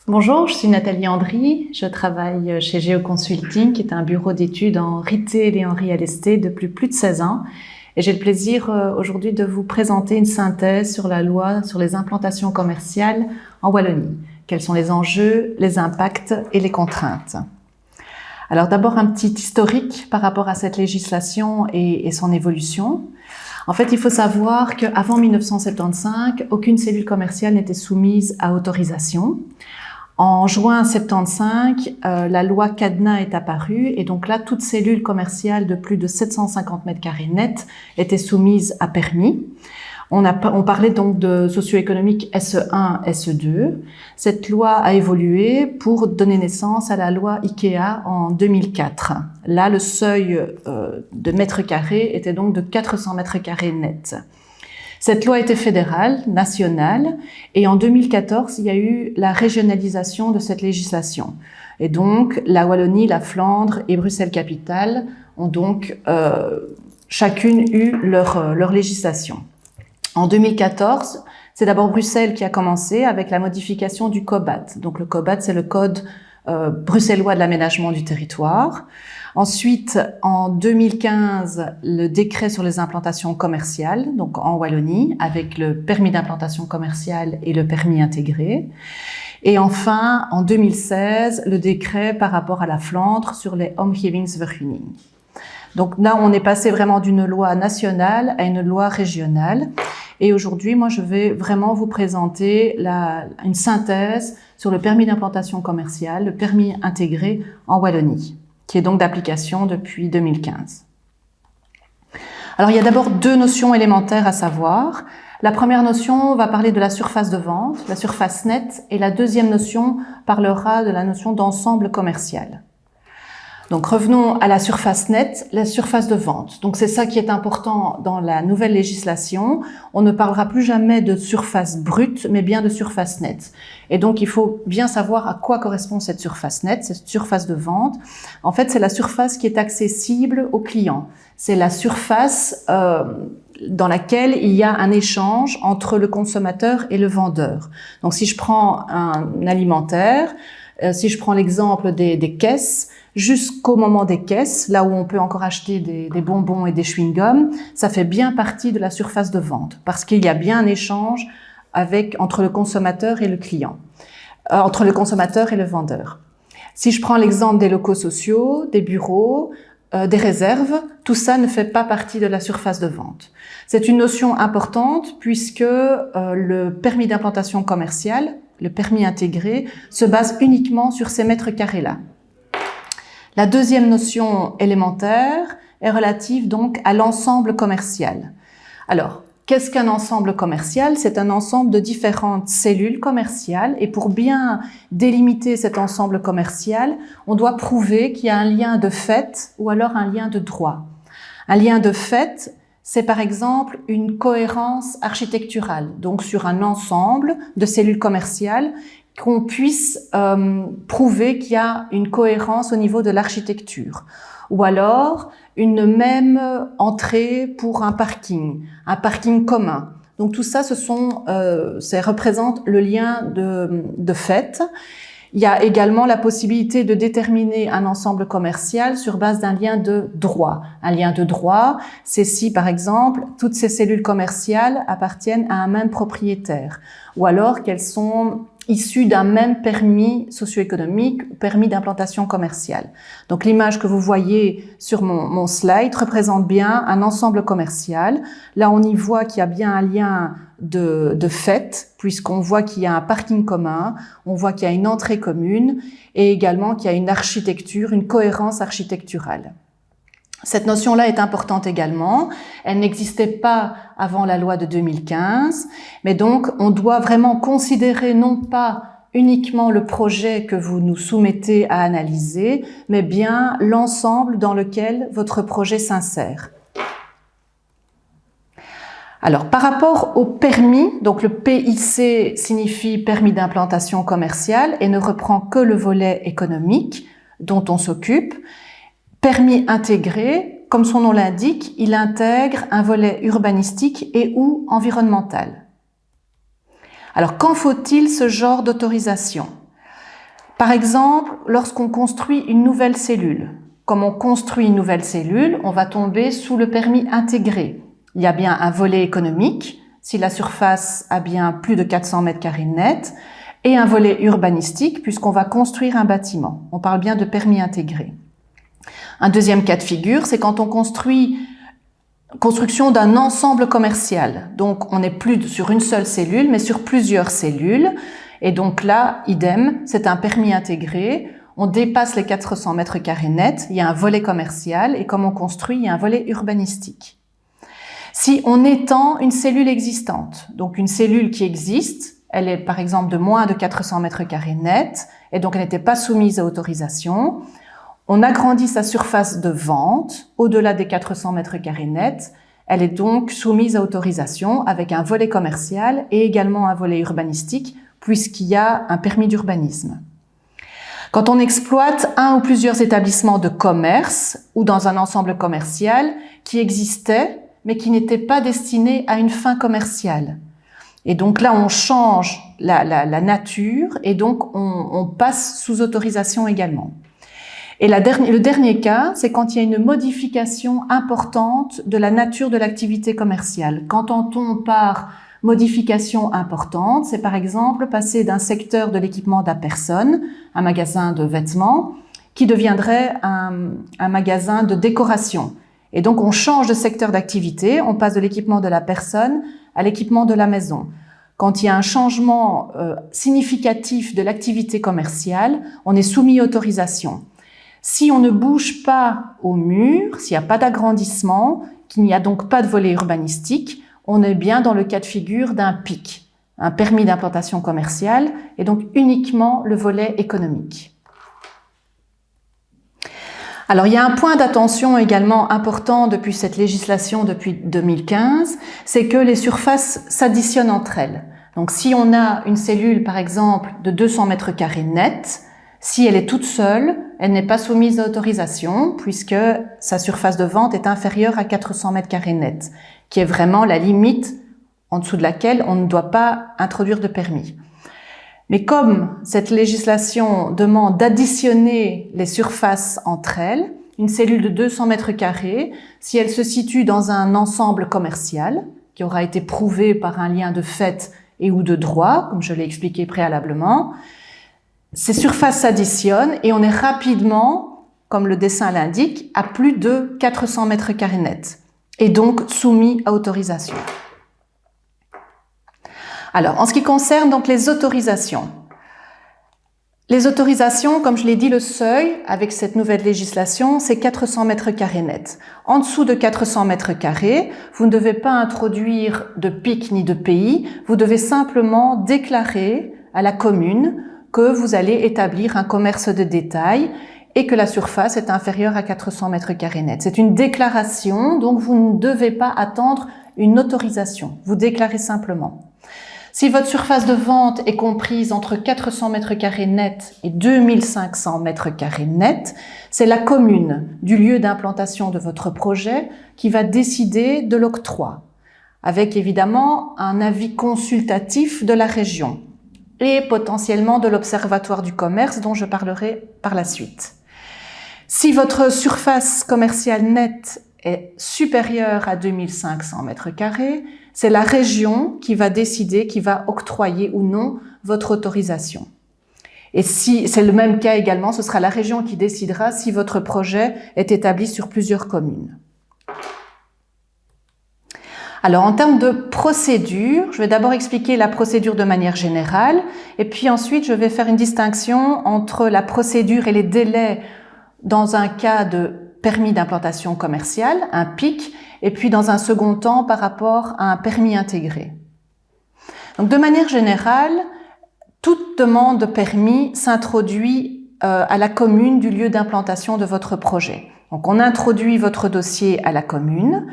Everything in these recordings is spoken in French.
Bonjour, je suis Nathalie Andry, je travaille chez GeoConsulting, qui est un bureau d'études en retail et en real estate depuis plus de 16 ans. Et j'ai le plaisir aujourd'hui de vous présenter une synthèse sur la loi sur les implantations commerciales en Wallonie. Quels sont les enjeux, les impacts et les contraintes? Alors d'abord un petit historique par rapport à cette législation et son évolution. En fait, il faut savoir qu'avant 1975, aucune cellule commerciale n'était soumise à autorisation. En juin 75, la loi Cadenas est apparue et donc là, toute cellule commerciale de plus de 750 mètres carrés net était soumise à permis. On parlait donc de socio-économique SE1, SE2. Cette loi a évolué pour donner naissance à la loi IKEA en 2004. Là, le seuil de mètres carrés était donc de 400 mètres carrés net. Cette loi était fédérale, nationale, et en 2014, il y a eu la régionalisation de cette législation. Et donc, la Wallonie, la Flandre et Bruxelles-Capitale ont donc chacune eu leur législation. En 2014, c'est d'abord Bruxelles qui a commencé avec la modification du COBAT. Donc le COBAT, c'est le Code bruxellois de l'aménagement du territoire. Ensuite, en 2015, le décret sur les implantations commerciales, donc en Wallonie, avec le permis d'implantation commerciale et le permis intégré. Et enfin, en 2016, le décret par rapport à la Flandre sur les omgevingsvergunning. Donc là, on est passé vraiment d'une loi nationale à une loi régionale. Et aujourd'hui, moi, je vais vraiment vous présenter une synthèse sur le permis d'implantation commerciale, le permis intégré en Wallonie, qui est donc d'application depuis 2015. Alors, il y a d'abord deux notions élémentaires à savoir. La première notion va parler de la surface de vente, la surface nette, et la deuxième notion parlera de la notion d'ensemble commercial. Donc revenons à la surface nette, la surface de vente. Donc c'est ça qui est important dans la nouvelle législation. On ne parlera plus jamais de surface brute, mais bien de surface nette. Et donc il faut bien savoir à quoi correspond cette surface nette, cette surface de vente. En fait, c'est la surface qui est accessible aux clients. C'est la surface dans laquelle il y a un échange entre le consommateur et le vendeur. Donc si je prends un alimentaire, si je prends l'exemple des caisses, jusqu'au moment des caisses, là où on peut encore acheter des bonbons et des chewing-gums, ça fait bien partie de la surface de vente, parce qu'il y a bien un échange entre le consommateur et le client, entre le consommateur et le vendeur. Si je prends l'exemple des locaux sociaux, des bureaux, des réserves, tout ça ne fait pas partie de la surface de vente. C'est une notion importante puisque le permis d'implantation commerciale, le permis intégré, se base uniquement sur ces mètres carrés-là. La deuxième notion élémentaire est relative donc à l'ensemble commercial. Alors, qu'est-ce qu'un ensemble commercial? C'est un ensemble de différentes cellules commerciales et pour bien délimiter cet ensemble commercial, on doit prouver qu'il y a un lien de fait ou alors un lien de droit. Un lien de fait, c'est par exemple une cohérence architecturale, donc sur un ensemble de cellules commerciales qu'on puisse prouver qu'il y a une cohérence au niveau de l'architecture. Ou alors, une même entrée pour un parking commun. Donc tout ça, ça représente le lien de fait. Il y a également la possibilité de déterminer un ensemble commercial sur base d'un lien de droit. Un lien de droit, c'est si, par exemple, toutes ces cellules commerciales appartiennent à un même propriétaire, ou alors qu'elles sont issues d'un même permis socio-économique, permis d'implantation commerciale. Donc l'image que vous voyez sur mon slide représente bien un ensemble commercial. Là, on y voit qu'il y a bien un lien de fait, puisqu'on voit qu'il y a un parking commun, on voit qu'il y a une entrée commune et également qu'il y a une architecture, une cohérence architecturale. Cette notion-là est importante également. Elle n'existait pas avant la loi de 2015, mais donc on doit vraiment considérer non pas uniquement le projet que vous nous soumettez à analyser, mais bien l'ensemble dans lequel votre projet s'insère. Alors, par rapport au permis, donc le PIC signifie permis d'implantation commerciale et ne reprend que le volet économique dont on s'occupe. Permis intégré, comme son nom l'indique, il intègre un volet urbanistique et ou environnemental. Alors, quand faut-il ce genre d'autorisation? Par exemple, lorsqu'on construit une nouvelle cellule. Comme on construit une nouvelle cellule, on va tomber sous le permis intégré. Il y a bien un volet économique, si la surface a bien plus de 400 mètres carrés net, et un volet urbanistique, puisqu'on va construire un bâtiment. On parle bien de permis intégré. Un deuxième cas de figure, c'est quand on construction d'un ensemble commercial. Donc, on n'est plus sur une seule cellule, mais sur plusieurs cellules. Et donc là, idem, c'est un permis intégré. On dépasse les 400 mètres carrés nets. Il y a un volet commercial. Et comme on construit, il y a un volet urbanistique. Si on étend une cellule existante, donc une cellule qui existe, elle est par exemple de moins de 400 mètres carrés nets, et donc elle n'était pas soumise à autorisation. On agrandit sa surface de vente au-delà des 400 mètres carrés nets. Elle est donc soumise à autorisation avec un volet commercial et également un volet urbanistique puisqu'il y a un permis d'urbanisme. Quand on exploite un ou plusieurs établissements de commerce ou dans un ensemble commercial qui existait mais qui n'était pas destiné à une fin commerciale. Et donc là, on change la nature et donc on passe sous autorisation également. Et le dernier cas, c'est quand il y a une modification importante de la nature de l'activité commerciale. Quand on tombe par modification importante, c'est par exemple passer d'un secteur de l'équipement de la personne, un magasin de vêtements, qui deviendrait un magasin de décoration. Et donc on change de secteur d'activité, on passe de l'équipement de la personne à l'équipement de la maison. Quand il y a un changement significatif de l'activité commerciale, on est soumis à autorisation. Si on ne bouge pas au mur, s'il n'y a pas d'agrandissement, qu'il n'y a donc pas de volet urbanistique, on est bien dans le cas de figure d'un PIC, un permis d'implantation commerciale, et donc uniquement le volet économique. Alors, il y a un point d'attention également important depuis cette législation, depuis 2015, c'est que les surfaces s'additionnent entre elles. Donc, si on a une cellule, par exemple, de 200 mètres carrés net, si elle est toute seule, elle n'est pas soumise à autorisation puisque sa surface de vente est inférieure à 400 mètres carrés net, qui est vraiment la limite en dessous de laquelle on ne doit pas introduire de permis. Mais comme cette législation demande d'additionner les surfaces entre elles, une cellule de 200 mètres carrés, si elle se situe dans un ensemble commercial, qui aura été prouvé par un lien de fait et ou de droit, comme je l'ai expliqué préalablement, ces surfaces s'additionnent et on est rapidement, comme le dessin l'indique, à plus de 400 mètres carrés nets et donc soumis à autorisation. Alors, en ce qui concerne donc les autorisations, comme je l'ai dit, le seuil avec cette nouvelle législation, c'est 400 mètres carrés nets. En dessous de 400 mètres carrés, vous ne devez pas introduire de PIC ni de pays, vous devez simplement déclarer à la commune que vous allez établir un commerce de détail et que la surface est inférieure à 400 mètres carrés net. C'est une déclaration, donc vous ne devez pas attendre une autorisation. Vous déclarez simplement. Si votre surface de vente est comprise entre 400 mètres carrés net et 2500 mètres carrés net, c'est la commune du lieu d'implantation de votre projet qui va décider de l'octroi, avec évidemment un avis consultatif de la région et potentiellement de l'Observatoire du commerce dont je parlerai par la suite. Si votre surface commerciale nette est supérieure à 2500 mètres carrés, c'est la région qui va décider, qui va octroyer ou non votre autorisation. Et si c'est le même cas également, ce sera la région qui décidera si votre projet est établi sur plusieurs communes. Alors, en termes de procédure, je vais d'abord expliquer la procédure de manière générale, et puis ensuite, je vais faire une distinction entre la procédure et les délais dans un cas de permis d'implantation commerciale, un PIC, et puis dans un second temps par rapport à un permis intégré. Donc, de manière générale, toute demande de permis s'introduit à la commune du lieu d'implantation de votre projet. Donc, on introduit votre dossier à la commune.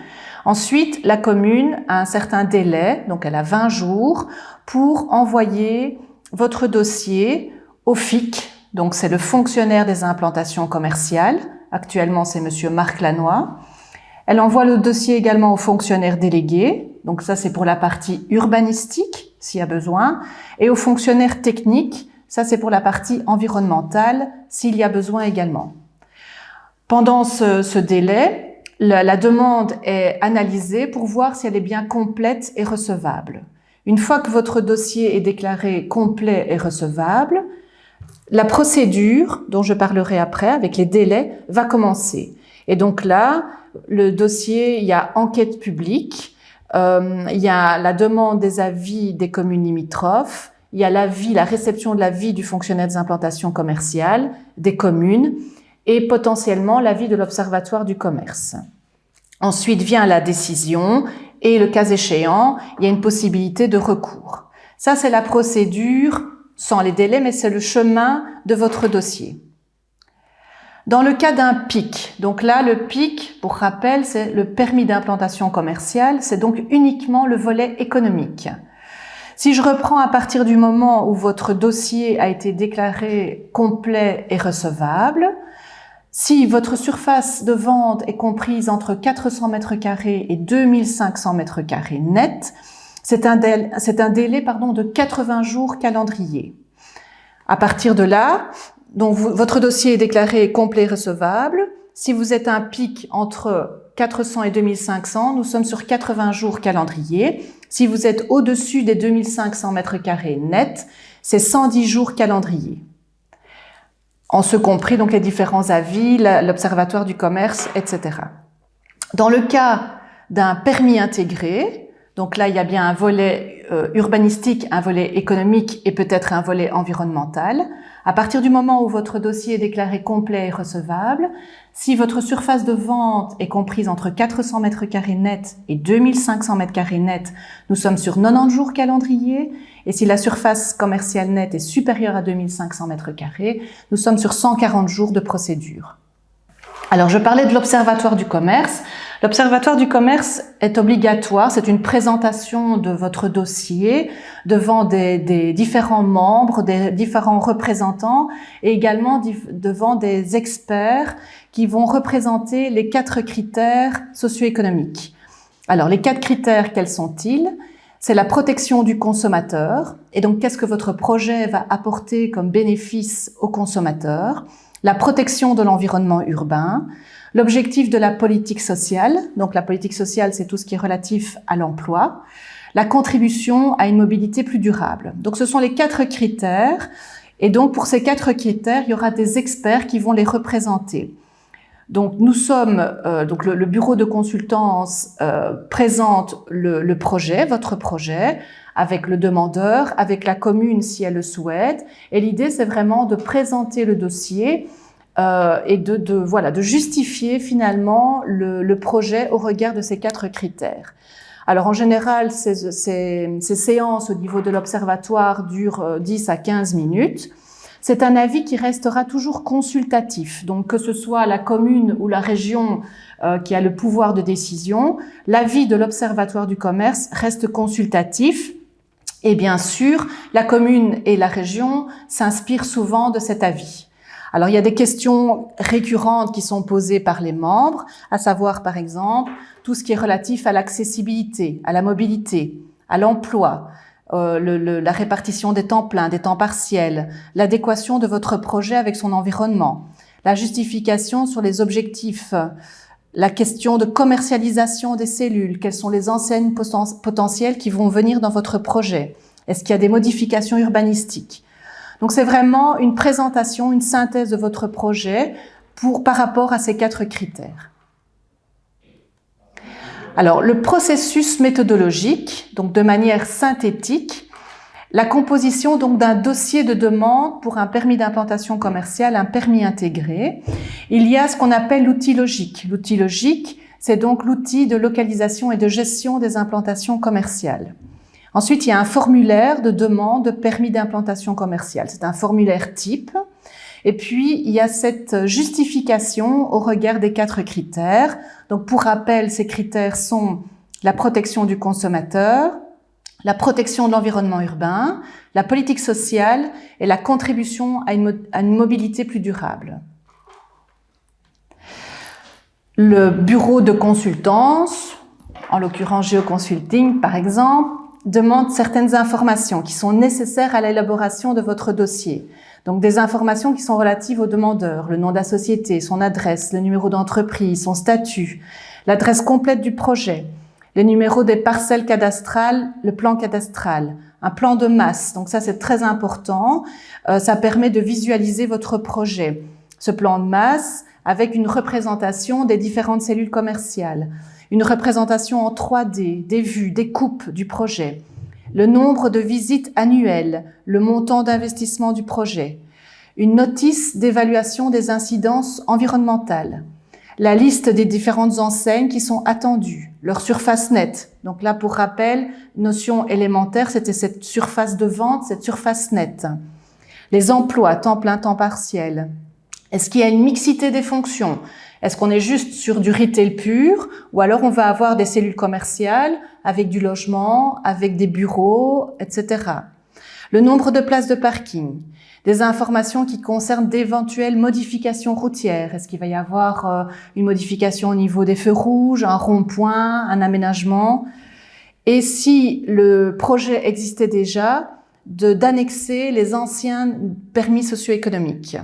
Ensuite, la commune a un certain délai, donc elle a 20 jours, pour envoyer votre dossier au FIC, donc c'est le fonctionnaire des implantations commerciales. Actuellement, c'est monsieur Marc Lannoy. Elle envoie le dossier également au fonctionnaire délégué, donc ça c'est pour la partie urbanistique, s'il y a besoin, et au fonctionnaire technique, Ça, c'est pour la partie environnementale, s'il y a besoin également. Pendant ce délai, la demande est analysée pour voir si elle est bien complète et recevable. Une fois que votre dossier est déclaré complet et recevable, la procédure, dont je parlerai après, avec les délais, va commencer. Et donc là, le dossier, il y a enquête publique, il y a la demande des avis des communes limitrophes, il y a la réception de l'avis du fonctionnaire des implantations commerciales des communes et potentiellement l'avis de l'Observatoire du commerce. Ensuite vient la décision et le cas échéant, il y a une possibilité de recours. Ça, c'est la procédure sans les délais, mais c'est le chemin de votre dossier. Dans le cas d'un PIC, donc là, le PIC, pour rappel, c'est le permis d'implantation commerciale, c'est donc uniquement le volet économique. Si je reprends à partir du moment où votre dossier a été déclaré complet et recevable, si votre surface de vente est comprise entre 400 m² et 2500 m² net, c'est un délai de 80 jours calendrier. À partir de là, donc votre dossier est déclaré complet et recevable. Si vous êtes un PIC entre 400 et 2500, nous sommes sur 80 jours calendrier. Si vous êtes au-dessus des 2500 m² net, c'est 110 jours calendrier. En ce compris donc les différents avis, l'Observatoire du commerce, etc. Dans le cas d'un permis intégré, donc là il y a bien un volet urbanistique, un volet économique et peut-être un volet environnemental. À partir du moment où votre dossier est déclaré complet et recevable, si votre surface de vente est comprise entre 400 m² net et 2500 m² net, nous sommes sur 90 jours calendrier. Et si la surface commerciale nette est supérieure à 2500 m², nous sommes sur 140 jours de procédure. Alors, je parlais de l'Observatoire du commerce. L'Observatoire du commerce est obligatoire, c'est une présentation de votre dossier devant des différents membres, des différents représentants et également devant des experts qui vont représenter les 4 critères socio-économiques. Alors, les 4 critères, quels sont-ils ? C'est la protection du consommateur. Et donc, qu'est-ce que votre projet va apporter comme bénéfice au consommateur ? La protection de l'environnement urbain, l'objectif de la politique sociale. Donc, la politique sociale, c'est tout ce qui est relatif à l'emploi. La contribution à une mobilité plus durable. Donc, ce sont les 4 critères. Et donc, pour ces 4 critères, il y aura des experts qui vont les représenter. Donc, nous sommes, donc le bureau de consultance présente le projet, votre projet, avec le demandeur, avec la commune si elle le souhaite. Et l'idée, c'est vraiment de présenter le dossier et de justifier finalement le projet au regard de ces 4 critères. Alors, en général, ces séances au niveau de l'observatoire durent 10 à 15 minutes. C'est un avis qui restera toujours consultatif. Donc, que ce soit la commune ou la région qui a le pouvoir de décision, l'avis de l'Observatoire du commerce reste consultatif. Et bien sûr, la commune et la région s'inspirent souvent de cet avis. Alors, il y a des questions récurrentes qui sont posées par les membres, à savoir, par exemple, tout ce qui est relatif à l'accessibilité, à la mobilité, à l'emploi, la répartition des temps pleins, des temps partiels, l'adéquation de votre projet avec son environnement, la justification sur les objectifs, la question de commercialisation des cellules, quelles sont les enseignes potentielles qui vont venir dans votre projet, est-ce qu'il y a des modifications urbanistiques. Donc c'est vraiment une présentation, une synthèse de votre projet par rapport à ces 4 critères. Alors, le processus méthodologique, donc de manière synthétique, la composition donc d'un dossier de demande pour un permis d'implantation commerciale, un permis intégré. Il y a ce qu'on appelle l'outil logique. L'outil logique, c'est donc l'outil de localisation et de gestion des implantations commerciales. Ensuite, il y a un formulaire de demande de permis d'implantation commerciale. C'est un formulaire type. Et puis, il y a cette justification au regard des 4 critères. Donc, pour rappel, ces critères sont la protection du consommateur, la protection de l'environnement urbain, la politique sociale et la contribution à une mobilité plus durable. Le bureau de consultance, en l'occurrence Géoconsulting par exemple, demande certaines informations qui sont nécessaires à l'élaboration de votre dossier. Donc des informations qui sont relatives au demandeur, le nom de la société, son adresse, le numéro d'entreprise, son statut, l'adresse complète du projet, les numéros des parcelles cadastrales, le plan cadastral, un plan de masse. Donc ça, c'est très important. Ça permet de visualiser votre projet. Ce plan de masse avec une représentation des différentes cellules commerciales, une représentation en 3D, des vues, des coupes du projet, le nombre de visites annuelles, le montant d'investissement du projet, une notice d'évaluation des incidences environnementales, la liste des différentes enseignes qui sont attendues, leur surface nette. Donc là, pour rappel, notion élémentaire, c'était cette surface de vente, cette surface nette. Les emplois, temps plein, temps partiel. Est-ce qu'il y a une mixité des fonctions? Est-ce qu'on est juste sur du retail pur ou alors on va avoir des cellules commerciales avec du logement, avec des bureaux, etc. Le nombre de places de parking, des informations qui concernent d'éventuelles modifications routières. Est-ce qu'il va y avoir une modification au niveau des feux rouges, un rond-point, un aménagement? Et si le projet existait déjà, d'annexer les anciens permis socio-économiques.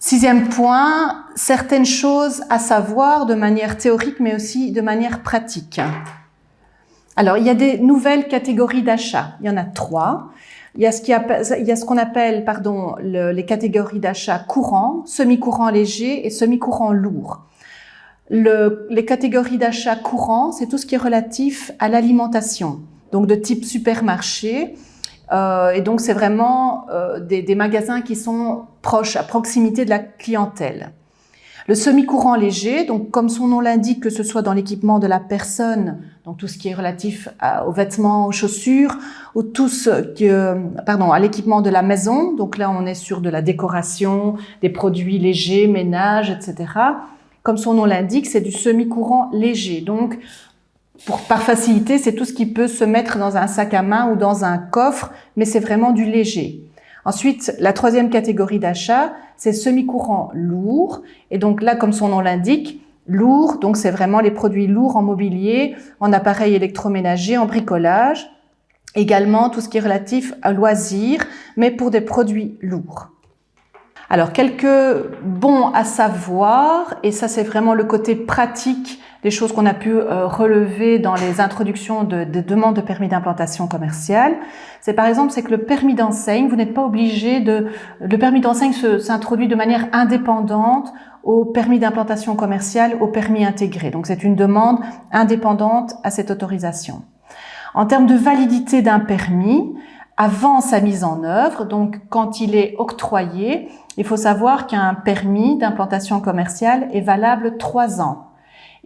6e point, certaines choses à savoir de manière théorique, mais aussi de manière pratique. Alors, il y a des nouvelles catégories d'achats. Il y en a 3. Il y a ce qu'on appelle, les catégories d'achats courants, semi-courants légers et semi-courants lourds. Les catégories d'achats courants, c'est tout ce qui est relatif à l'alimentation, donc de type supermarché. Et donc, c'est vraiment des magasins qui sont proches, à proximité de la clientèle. Le semi-courant léger, donc comme son nom l'indique, que ce soit dans l'équipement de la personne, donc tout ce qui est relatif aux vêtements, aux chaussures, ou à l'équipement de la maison. Donc là, on est sur de la décoration, des produits légers, ménage, etc. Comme son nom l'indique, c'est du semi-courant léger. Donc, par facilité, c'est tout ce qui peut se mettre dans un sac à main ou dans un coffre, mais c'est vraiment du léger. Ensuite, la 3e catégorie d'achat, c'est semi-courant lourd. Et donc là, comme son nom l'indique, lourd, donc c'est vraiment les produits lourds en mobilier, en appareils électroménagers, en bricolage. Également, tout ce qui est relatif à loisirs, mais pour des produits lourds. Alors, quelques bons à savoir, et ça c'est vraiment le côté pratique des choses qu'on a pu relever dans les introductions de demandes de permis d'implantation commerciale. C'est par exemple, c'est que le permis d'enseigne, vous n'êtes pas obligé le permis d'enseigne s'introduit de manière indépendante au permis d'implantation commerciale, au permis intégré. Donc c'est une demande indépendante à cette autorisation. En termes de validité d'un permis, avant sa mise en œuvre, donc quand il est octroyé, il faut savoir qu'un permis d'implantation commerciale est valable 3 ans.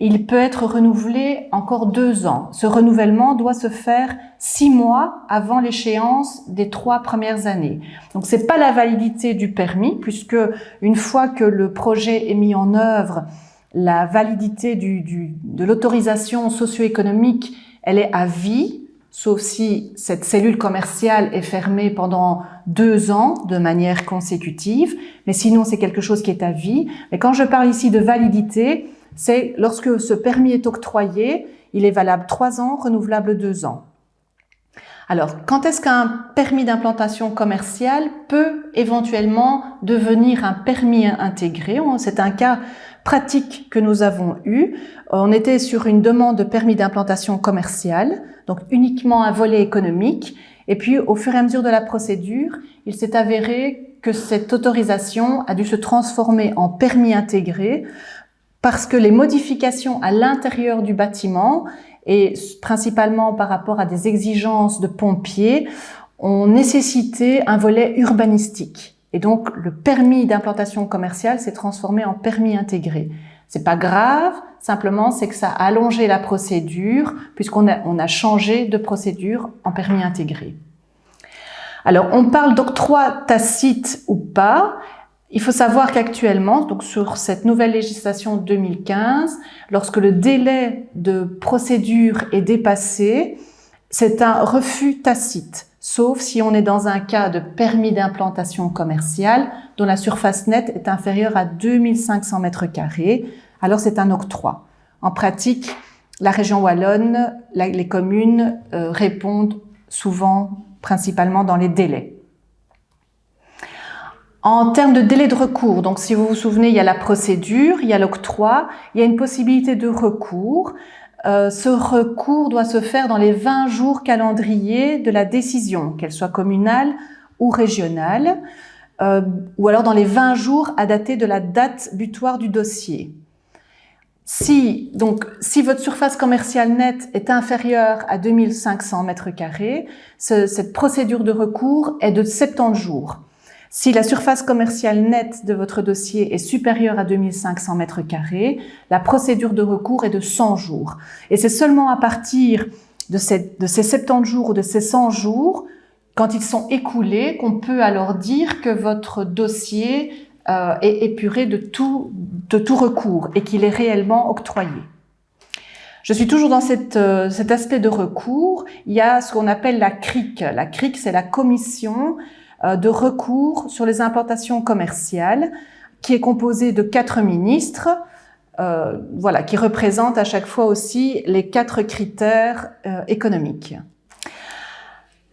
Il peut être renouvelé encore 2 ans. Ce renouvellement doit se faire 6 mois avant l'échéance des 3 premières années. Donc c'est pas la validité du permis, puisque une fois que le projet est mis en œuvre, la validité de l'autorisation socio-économique, elle est à vie, sauf si cette cellule commerciale est fermée pendant 2 ans de manière consécutive, mais sinon c'est quelque chose qui est à vie. Mais quand je parle ici de validité, c'est lorsque ce permis est octroyé, il est valable 3 ans, renouvelable 2 ans. Alors, quand est-ce qu'un permis d'implantation commerciale peut éventuellement devenir un permis intégré? C'est un cas pratique que nous avons eu. On était sur une demande de permis d'implantation commerciale, donc uniquement un volet économique. Et puis, au fur et à mesure de la procédure, il s'est avéré que cette autorisation a dû se transformer en permis intégré parce que les modifications à l'intérieur du bâtiment, et principalement par rapport à des exigences de pompiers, ont nécessité un volet urbanistique. Et donc, le permis d'implantation commerciale s'est transformé en permis intégré. C'est pas grave, simplement c'est que ça a allongé la procédure puisqu'on a changé de procédure en permis intégré. Alors, on parle d'octroi tacite ou pas. Il faut savoir qu'actuellement, donc sur cette nouvelle législation 2015, lorsque le délai de procédure est dépassé, c'est un refus tacite, sauf si on est dans un cas de permis d'implantation commerciale dont la surface nette est inférieure à 2500 m², alors c'est un octroi. En pratique, la région wallonne, les communes répondent souvent, principalement dans les délais. En termes de délai de recours, donc si vous vous souvenez, il y a la procédure, il y a l'octroi, il y a une possibilité de recours. Ce recours doit se faire dans les 20 jours calendriers de la décision, qu'elle soit communale ou régionale, ou alors dans les 20 jours à dater de la date butoir du dossier. Si votre surface commerciale nette est inférieure à 2500 m², cette procédure de recours est de 70 jours. Si la surface commerciale nette de votre dossier est supérieure à 2500 m², la procédure de recours est de 100 jours. Et c'est seulement à partir de ces 70 jours ou de ces 100 jours, quand ils sont écoulés, qu'on peut alors dire que votre dossier est épuré de tout recours et qu'il est réellement octroyé. Je suis toujours dans cet aspect de recours. Il y a ce qu'on appelle la CRIC. La CRIC, c'est la commission de recours sur les importations commerciales, qui est composée de 4 ministres, qui représentent à chaque fois aussi les 4 critères économiques.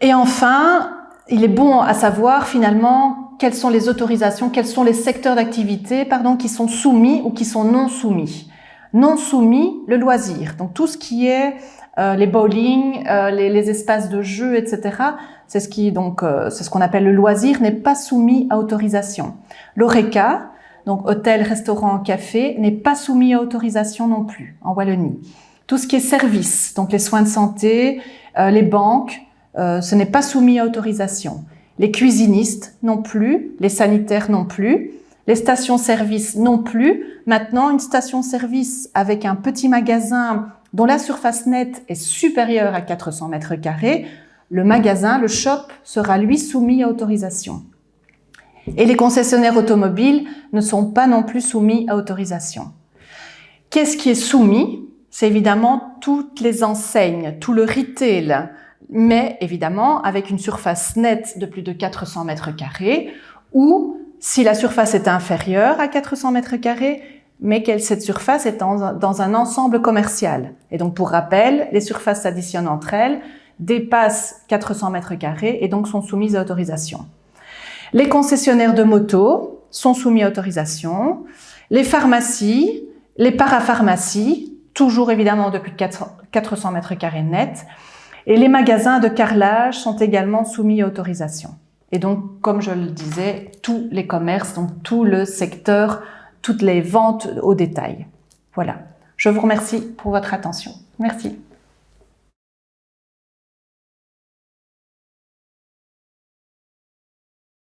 Et enfin, il est bon à savoir finalement quelles sont les autorisations, quels sont les secteurs d'activité, qui sont soumis ou qui sont non soumis. Non soumis, le loisir. Donc tout ce qui est les bowling, les espaces de jeu, etc. C'est ce qu'on appelle le loisir, n'est pas soumis à autorisation. L'ORECA, donc hôtel, restaurant, café, n'est pas soumis à autorisation non plus en Wallonie. Tout ce qui est services, donc les soins de santé, les banques, ce n'est pas soumis à autorisation. Les cuisinistes non plus, les sanitaires non plus, les stations-service non plus. Maintenant, une station-service avec un petit magasin dont la surface nette est supérieure à 400 m², le magasin, le shop, sera lui soumis à autorisation. Et les concessionnaires automobiles ne sont pas non plus soumis à autorisation. Qu'est-ce qui est soumis? C'est évidemment toutes les enseignes, tout le retail, mais évidemment avec une surface nette de plus de 400 m², ou si la surface est inférieure à 400 m², mais que cette surface est dans un ensemble commercial. Et donc, pour rappel, les surfaces s'additionnent entre elles, dépassent 400 m² et donc sont soumises à autorisation. Les concessionnaires de motos sont soumis à autorisation. Les pharmacies, les parapharmacies, toujours évidemment depuis 400 m² net. Et les magasins de carrelage sont également soumis à autorisation. Et donc, comme je le disais, tous les commerces, donc tout le secteur, toutes les ventes au détail. Voilà. Je vous remercie pour votre attention. Merci.